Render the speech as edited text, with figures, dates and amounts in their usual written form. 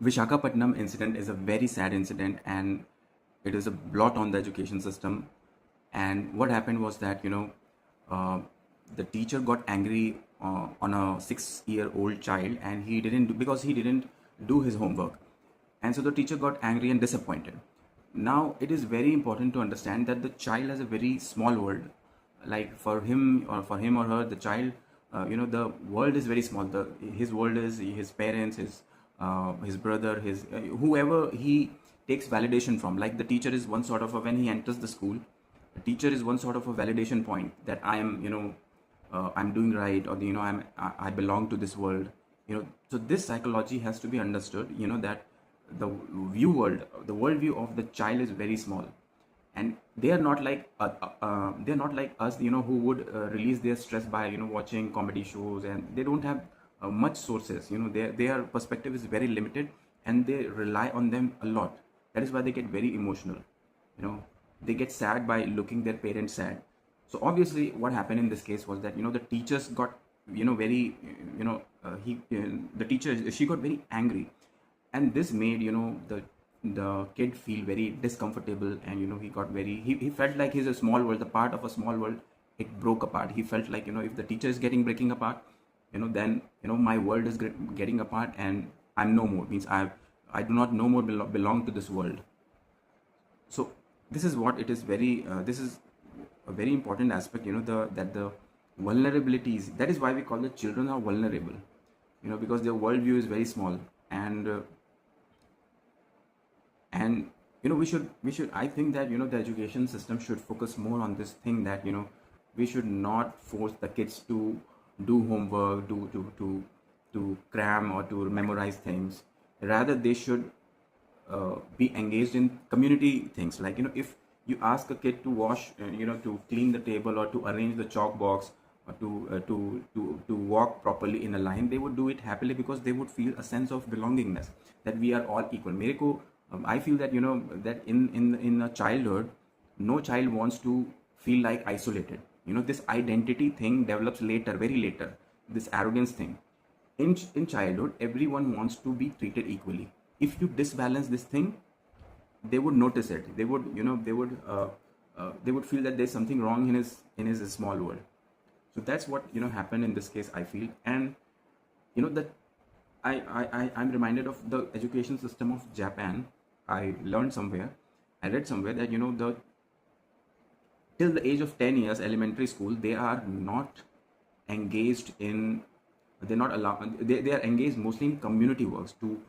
Vishakhapatnam incident is a very sad incident, and it is a blot on the education system. And what happened was that uh, the teacher got angry on a 6-year-old child, and because he didn't do his homework, and so the teacher got angry and disappointed. Now it is very important to understand that the child has a very small world. Like for him or her, the child, the world is very small. His world is his parents, his brother, his whoever he takes validation from. Like the teacher is one sort of a, when he enters the school, the teacher is one sort of a validation point that I am, I'm doing right, or I belong to this world. So this psychology has to be understood. That the the worldview of the child is very small, and they are not like us, who would release their stress by watching comedy shows, and they don't have much sources. Their perspective is very limited, and they rely on them a lot. That is why they get very emotional. They get sad by looking their parents sad. So obviously what happened in this case was that the teachers got very he the teacher, she got very angry, and this made the kid feel very discomfortable, and he got very, he felt like he's a small world, the part of a small world. It broke apart. He felt like if the teacher is getting breaking apart, then my world is getting apart, and I'm no more, means I do not no more belong to this world. So this is what it is very this is a very important aspect, that the vulnerabilities, that is why we call the children are vulnerable, because their worldview is very small. And we should, I think that the education system should focus more on this thing, that we should not force the kids to do homework, to cram or to memorize things. Rather they should be engaged in community things. Like if you ask a kid to wash, to clean the table, or to arrange the chalk box, or to walk properly in a line, they would do it happily, because they would feel a sense of belongingness, that we are all equal. I feel that that in a childhood, no child wants to feel like isolated. This identity thing develops later, very later, this arrogance thing. In childhood, everyone wants to be treated equally. If you disbalance this thing, they would notice it. They would they would feel that there's something wrong in his small world. So that's what happened in this case, I feel. And that I'm reminded of the education system of Japan. I read somewhere that the till the age of 10 years, elementary school, they are not engaged in, they're not allowed, they are engaged mostly in community works, to